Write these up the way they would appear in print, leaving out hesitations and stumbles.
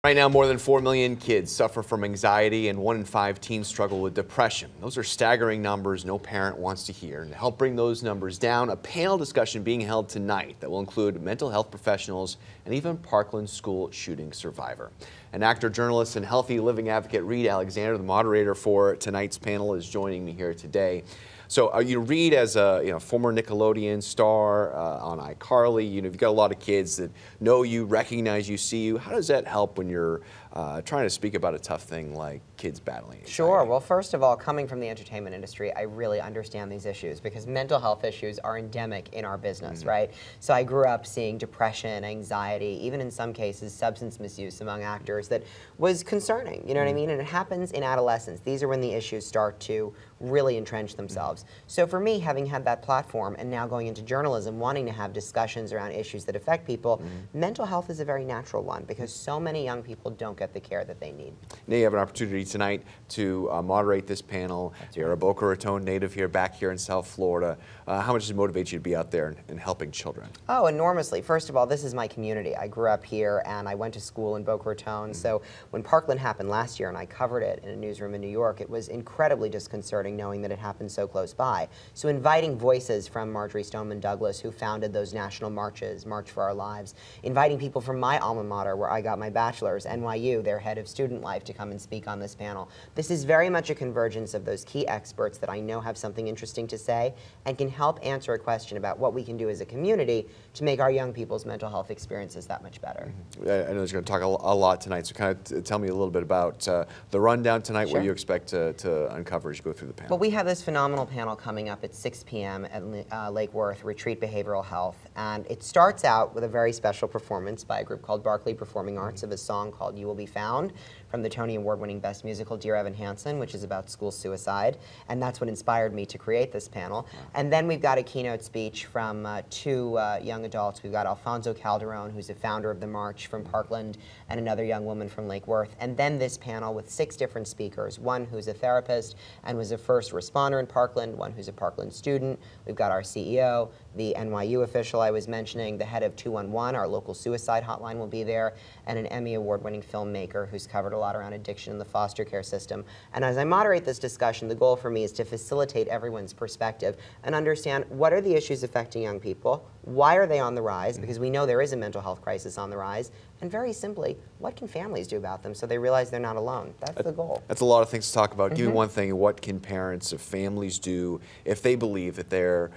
Right now, more than 4 million kids suffer from anxiety and 1 in 5 teens struggle with depression. Those are staggering numbers no parent wants to hear. And to help bring those numbers down, a panel discussion being held tonight that will include mental health professionals and even Parkland school shooting survivor. An actor, journalist, and healthy living advocate, Reed Alexander, the moderator for tonight's panel, is joining me here today. So you Reed, as a former Nickelodeon star on iCarly, you've got a lot of kids that know you, recognize you, see you. How does that help when you're trying to speak about a tough thing like kids battling anxiety? Sure. Well, first of all, coming from the entertainment industry, I really understand these issues because mental health issues are endemic in our business, right? So I grew up seeing depression, anxiety, even in some cases substance misuse among actors that was concerning, you know what I mean? And it happens in adolescence. These are when the issues start to really entrench themselves. So for me, having had that platform and now going into journalism, wanting to have discussions around issues that affect people, mental health is a very natural one because so many young people don't get the care that they need. Now you have an opportunity tonight to moderate this panel. You're a Boca Raton native here, back here in South Florida. How much does it motivate you to be out there and helping children? Oh, enormously. First of all, this is my community. I grew up here and I went to school in Boca Raton. So when Parkland happened last year and I covered it in a newsroom in New York, it was incredibly disconcerting knowing that it happened so close by. So inviting voices from Marjorie Stoneman Douglas, who founded those national marches, March for Our Lives, inviting people from my alma mater where I got my bachelor's, NYU, their head of student life, to come and speak on this panel. This is very much a convergence of those key experts that I know have something interesting to say and can help answer a question about what we can do as a community to make our young people's mental health experiences that much better. I know you're going to talk a lot tonight, so kind of tell me a little bit about the rundown tonight, what you expect to uncover as you go through the panel. Well, we have this phenomenal panel coming up at 6 p.m. at Lake Worth, Retreat Behavioral Health, and it starts out with a very special performance by a group called Berkeley Performing Arts of a song called You Will Be Found from the Tony Award-winning Best Musical, Dear Evan Hansen, which is about school suicide, and that's what inspired me to create this panel. And then we've got a keynote speech from two young adults. We've got Alfonso Calderon, who's a founder of the March from Parkland, and another young woman from Lake Worth. And then this panel with 6 different speakers, one who's a therapist and was a first responder in Parkland, one who's a Parkland student. We've got our CEO, the NYU official I was mentioning, the head of 211, our local suicide hotline will be there, and an Emmy Award-winning filmmaker who's covered a lot around addiction in the foster care system. And as I moderate this discussion, the goal for me is to facilitate everyone's perspective and understand what are the issues affecting young people, why are they on the rise, because we know there is a mental health crisis on the rise, and very simply, what can families do about them so they realize they're not alone? That's the goal. That's a lot of things to talk about. Give me one thing, what can parents or families do if they believe that their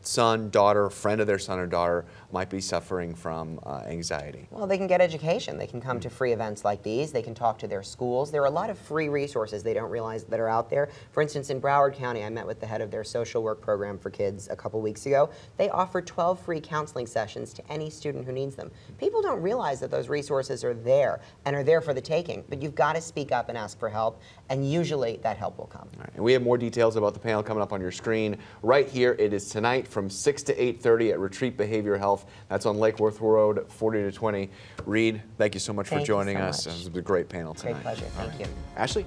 son, daughter, friend of their son or daughter might be suffering from anxiety? Well, they can get education. They can come to free events like these. They can talk to their schools. There are a lot of free resources they don't realize that are out there. For instance, in Broward County, I met with the head of their social work program for kids a couple weeks ago. They offer 12 free counseling sessions to any student who needs them. People don't realize that those resources are there and are there for the taking, but you've got to speak up and ask for help, and usually that help will come. All right. And we have more details about the panel coming up on your screen right here. It is tonight from 6 to 8:30 at Retreat Behavioral Health. That's on Lake Worth Road, 40 to 20. Reed, thank you so much for joining us. It was a great panel tonight. Great pleasure. Thank you. Ashley?